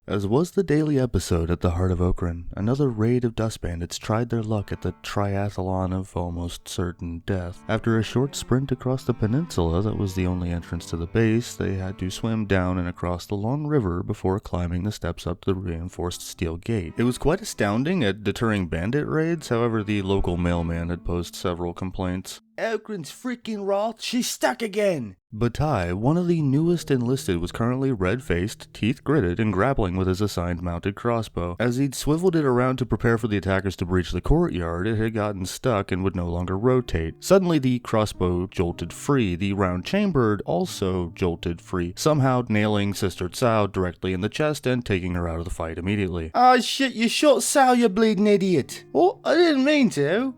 As was the daily episode at the Heart of Okran, another raid of dust bandits tried their luck at the triathlon of almost certain death. After a short sprint across the peninsula that was the only entrance to the base, they had to swim down and across the long river before climbing the steps up the reinforced steel gate. It was quite astounding at deterring bandit raids, however the local mailman had posed several complaints. Okran's freaking Roth, she's stuck again! Batai, one of the newest enlisted, was currently red-faced, teeth gritted, and grappling with his assigned mounted crossbow. As he'd swiveled it around to prepare for the attackers to breach the courtyard, it had gotten stuck and would no longer rotate. Suddenly the crossbow jolted free, the round chambered also jolted free, somehow nailing Sister Tsao directly in the chest and taking her out of the fight immediately. Oh shit, you shot Sal, you bleeding idiot! Oh, I didn't mean to.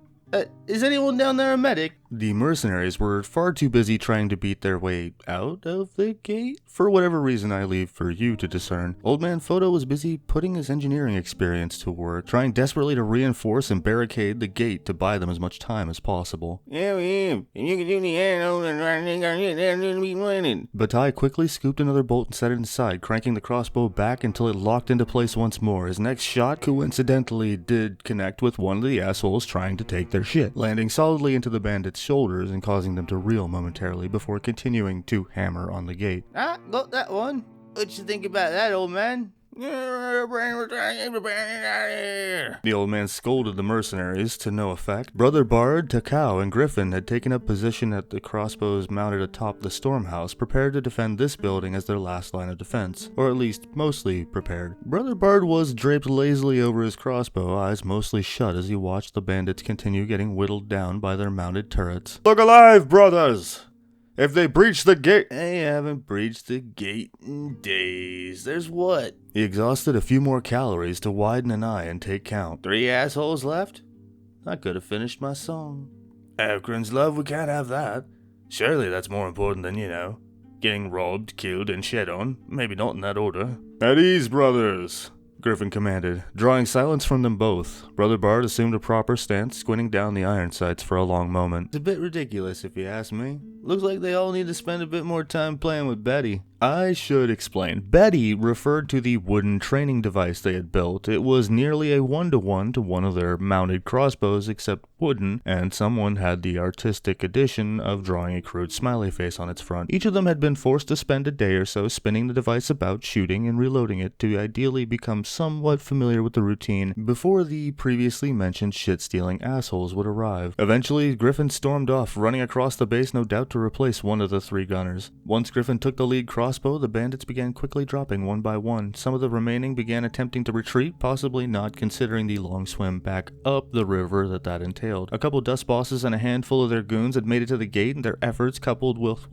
Is anyone down there a medic? The mercenaries were far too busy trying to beat their way out of the gate. For whatever reason I leave for you to discern. Old Man Photo was busy putting his engineering experience to work, trying desperately to reinforce and barricade the gate to buy them as much time as possible. Yeah, and you can do the arrow and be winning. Batai quickly scooped another bolt and set it inside, cranking the crossbow back until it locked into place once more. His next shot coincidentally did connect with one of the assholes trying to take their shit, landing solidly into the bandit's shoulders and causing them to reel momentarily before continuing to hammer on the gate. Ah, got that one. What you think about that, old man? The old man scolded the mercenaries to no effect. Brother Bard, Takao, and Griffin had taken up position at the crossbows mounted atop the stormhouse, prepared to defend this building as their last line of defense, or at least mostly prepared. Brother Bard was draped lazily over his crossbow, eyes mostly shut as he watched the bandits continue getting whittled down by their mounted turrets. "Look alive, brothers! If they breach the gate..." "They haven't breached the gate in days. There's what?" He exhausted a few more calories to widen an eye and take count. 3 assholes left? I could have finished my song. Okran's love, we can't have that. Surely that's more important than, getting robbed, killed, and shed on. Maybe not in that order. "At ease, brothers," Griffin commanded, drawing silence from them both. Brother Bard assumed a proper stance, squinting down the iron sights for a long moment. It's a bit ridiculous if you ask me. Looks like they all need to spend a bit more time playing with Betty. I should explain. Betty referred to the wooden training device they had built. It was nearly a one-to-one to one of their mounted crossbows, except wooden, and someone had the artistic addition of drawing a crude smiley face on its front. Each of them had been forced to spend a day or so spinning the device about, shooting and reloading it to ideally become somewhat familiar with the routine before the previously mentioned shit-stealing assholes would arrive. Eventually, Griffin stormed off, running across the base, no doubt to replace one of the 3 gunners. Once Griffin took the lead crossbow, the bandits began quickly dropping one by one. Some of the remaining began attempting to retreat, possibly not considering the long swim back up the river that entailed. A couple dust bosses and a handful of their goons had made it to the gate, and their efforts, coupled with,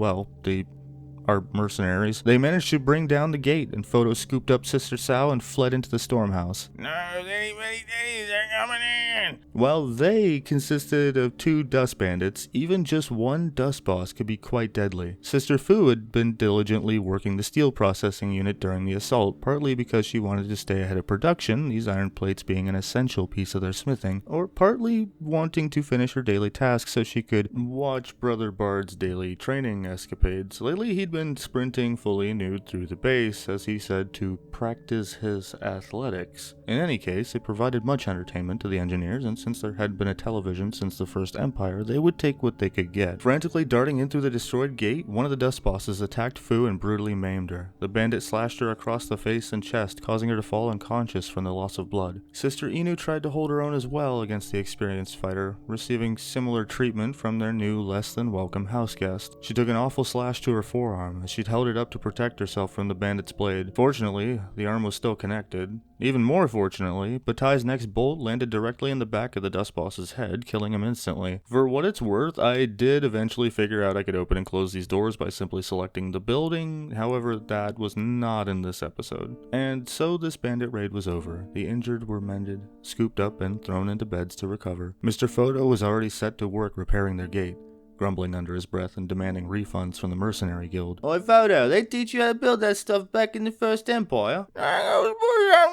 our mercenaries, they managed to bring down the gate, and Photo scooped up Sister Tsao and fled into the stormhouse. "No, anybody, they're coming in!" While they consisted of 2 dust bandits, even just one dust boss could be quite deadly. Sister Fu had been diligently working the steel processing unit during the assault, partly because she wanted to stay ahead of production, these iron plates being an essential piece of their smithing, or partly wanting to finish her daily tasks so she could watch Brother Bard's daily training escapades. Lately he'd been sprinting fully nude through the base, as he said, to practice his athletics. In any case, it provided much entertainment to the engineers, and since there had been a television since the First Empire, they would take what they could get. Frantically darting in through the destroyed gate, one of the dust bosses attacked Fu and brutally maimed her. The bandit slashed her across the face and chest, causing her to fall unconscious from the loss of blood. Sister Inu tried to hold her own as well against the experienced fighter, receiving similar treatment from their new, less than welcome house guest. She took an awful slash to her forearm as she'd held it up to protect herself from the bandit's blade. Fortunately, the arm was still connected. Even more fortunately, Batai's next bolt landed directly in the back of the dust boss's head, killing him instantly. For what it's worth, I did eventually figure out I could open and close these doors by simply selecting the building, however that was not in this episode. And so this bandit raid was over. The injured were mended, scooped up, and thrown into beds to recover. Mr. Photo was already set to work repairing their gate, grumbling under his breath and demanding refunds from the mercenary guild. "Oi, Photo, they teach you how to build that stuff back in the First Empire?"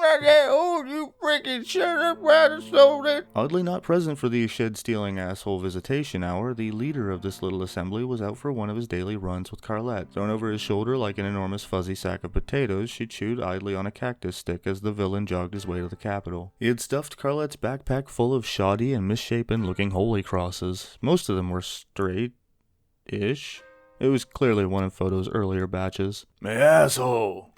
not that old, you freaking shut up, rather sold it. Oddly not present for the shed-stealing asshole visitation hour, the leader of this little assembly was out for one of his daily runs with Carlette. Thrown over his shoulder like an enormous fuzzy sack of potatoes, she chewed idly on a cactus stick as the villain jogged his way to the capital. He had stuffed Carlette's backpack full of shoddy and misshapen-looking holy crosses. Most of them were straight-ish. It was clearly one of Photo's earlier batches. My asshole!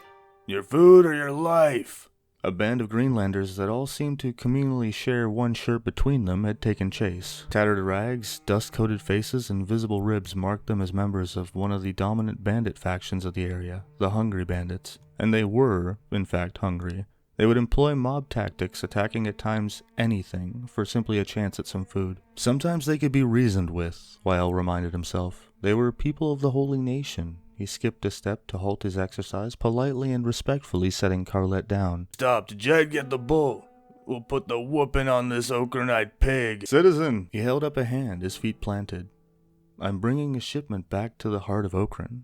Your food or your life? A band of Greenlanders that all seemed to communally share one shirt between them had taken chase. Tattered rags, dust-coated faces, and visible ribs marked them as members of one of the dominant bandit factions of the area, the Hungry Bandits. And they were, in fact, hungry. They would employ mob tactics, attacking at times anything, for simply a chance at some food. Sometimes they could be reasoned with, Weil reminded himself. They were people of the Holy Nation. He skipped a step to halt his exercise, politely and respectfully setting Carlette down. Stop, did Jed get the bull? We'll put the whooping on this Okranite pig. Citizen! He held up a hand, his feet planted. I'm bringing a shipment back to the Heart of Okran.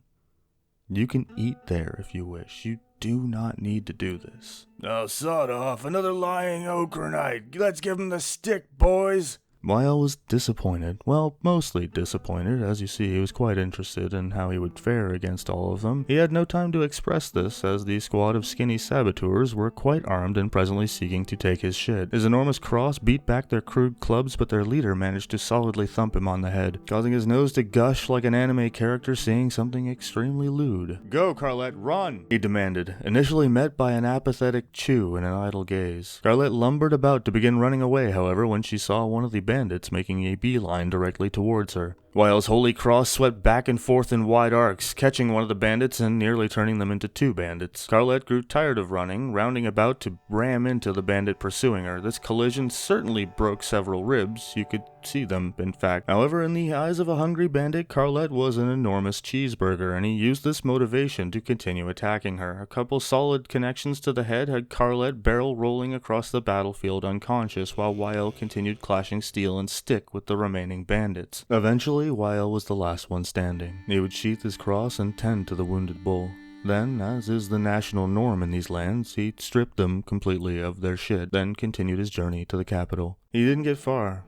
You can eat there if you wish. You do not need to do this. Oh, sod off. Another lying Okranite. Let's give him the stick, boys. Weil was disappointed. Well, mostly disappointed. As you see, he was quite interested in how he would fare against all of them. He had no time to express this, as the squad of skinny saboteurs were quite armed and presently seeking to take his shit. His enormous cross beat back their crude clubs, but their leader managed to solidly thump him on the head, causing his nose to gush like an anime character seeing something extremely lewd. Go, Carlette, run! He demanded, initially met by an apathetic chew and an idle gaze. Carlette lumbered about to begin running away, however, when she saw one of the bandits making a beeline directly towards her. Weil's holy cross swept back and forth in wide arcs, catching one of the bandits and nearly turning them into two bandits. Carlette grew tired of running, rounding about to ram into the bandit pursuing her. This collision certainly broke several ribs. You could see them, in fact. However, in the eyes of a hungry bandit, Carlette was an enormous cheeseburger, and he used this motivation to continue attacking her. A couple solid connections to the head had Carlette barrel rolling across the battlefield unconscious, while Weil continued clashing steel and stick with the remaining bandits. Eventually, Weil was the last one standing. He would sheath his cross and tend to the wounded bull. Then, as is the national norm in these lands, he stripped them completely of their shit, then continued his journey to the capital. He didn't get far.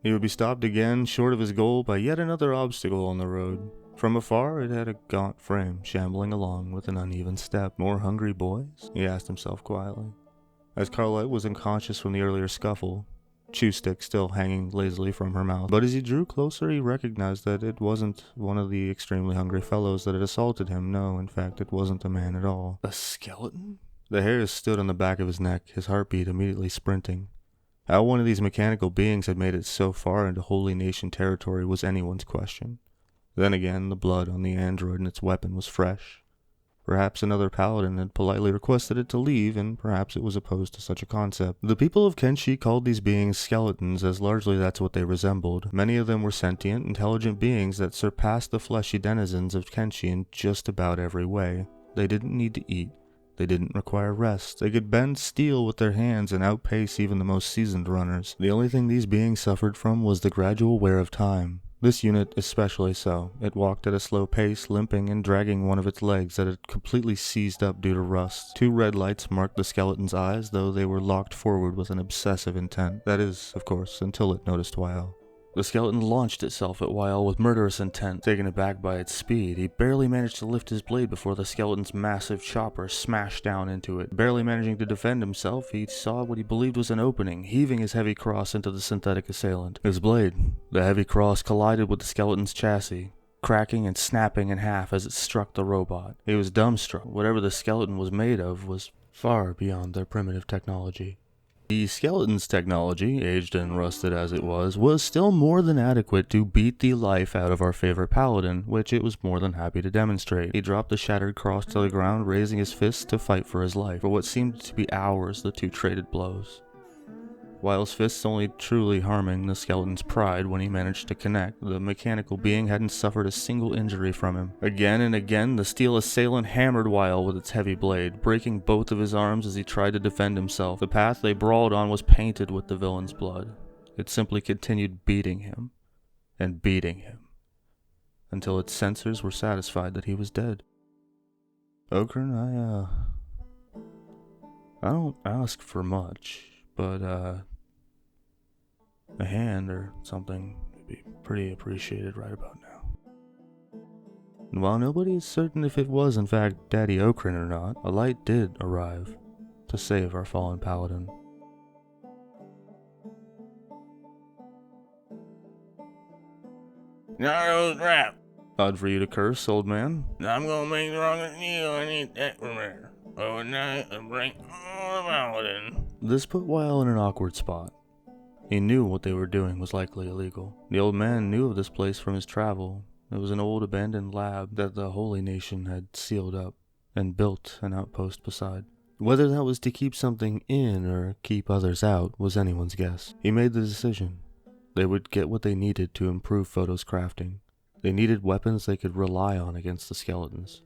He would be stopped again, short of his goal, by yet another obstacle on the road. From afar, it had a gaunt frame, shambling along with an uneven step. More hungry boys? He asked himself quietly. As Carlette was unconscious from the earlier scuffle, chew stick still hanging lazily from her mouth. But as he drew closer, he recognized that it wasn't one of the extremely hungry fellows that had assaulted him. No, in fact, it wasn't a man at all. A skeleton? The hairs stood on the back of his neck, his heartbeat immediately sprinting. How one of these mechanical beings had made it so far into Holy Nation territory was anyone's question. Then again, the blood on the android and its weapon was fresh. Perhaps another paladin had politely requested it to leave, and perhaps it was opposed to such a concept. The people of Kenshi called these beings skeletons, as largely that's what they resembled. Many of them were sentient, intelligent beings that surpassed the fleshy denizens of Kenshi in just about every way. They didn't need to eat. They didn't require rest. They could bend steel with their hands and outpace even the most seasoned runners. The only thing these beings suffered from was the gradual wear of time. This unit especially so. It walked at a slow pace, limping and dragging one of its legs that had completely seized up due to rust. Two red lights marked the skeleton's eyes, though they were locked forward with an obsessive intent. That is, of course, until it noticed Weil. The skeleton launched itself at Weil with murderous intent. Taken aback by its speed, he barely managed to lift his blade before the skeleton's massive chopper smashed down into it. Barely managing to defend himself, he saw what he believed was an opening, heaving his heavy cross into the synthetic assailant. His blade, the heavy cross, collided with the skeleton's chassis, cracking and snapping in half as it struck the robot. He was dumbstruck. Whatever the skeleton was made of was far beyond their primitive technology. The skeleton's technology, aged and rusted as it was still more than adequate to beat the life out of our favorite paladin, which it was more than happy to demonstrate. He dropped the shattered cross to the ground, raising his fists to fight for his life. For what seemed to be hours, the two traded blows. Weil's fists only truly harming the skeleton's pride when he managed to connect. The mechanical being hadn't suffered a single injury from him. Again and again, the steel assailant hammered Weil with its heavy blade, breaking both of his arms as he tried to defend himself. The path they brawled on was painted with the villain's blood. It simply continued beating him, and beating him, until its sensors were satisfied that he was dead. Okran, I don't ask for much, but a hand or something would be pretty appreciated right about now. And while nobody is certain if it was in fact Daddy Okran or not, a light did arrive to save our fallen paladin. Narrow's rap. Odd for you to curse, old man. I'm gonna make the wrong deal. I need that from her. Overnight, I bring all the paladin. This put Weil in an awkward spot. He knew what they were doing was likely illegal. The old man knew of this place from his travel. It was an old abandoned lab that the Holy Nation had sealed up and built an outpost beside. Whether that was to keep something in or keep others out was anyone's guess. He made the decision. They would get what they needed to improve Photo's crafting. They needed weapons they could rely on against the skeletons.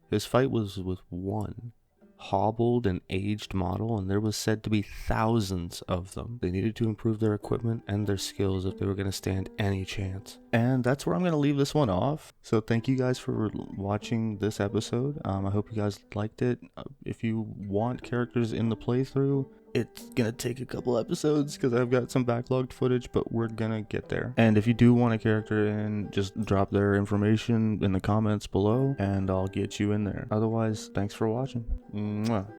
His fight was with one hobbled and aged model, and there was said to be thousands of them. They needed to improve their equipment and their skills if they were going to stand any chance. And that's where I'm going to leave this one off. So thank you guys for watching this episode. I hope you guys liked it. If you want characters in the playthrough, it's gonna take a couple episodes because I've got some backlogged footage, but we're gonna get there. And if you do want a character in, just drop their information in the comments below and I'll get you in there. Otherwise, thanks for watching. Mwah.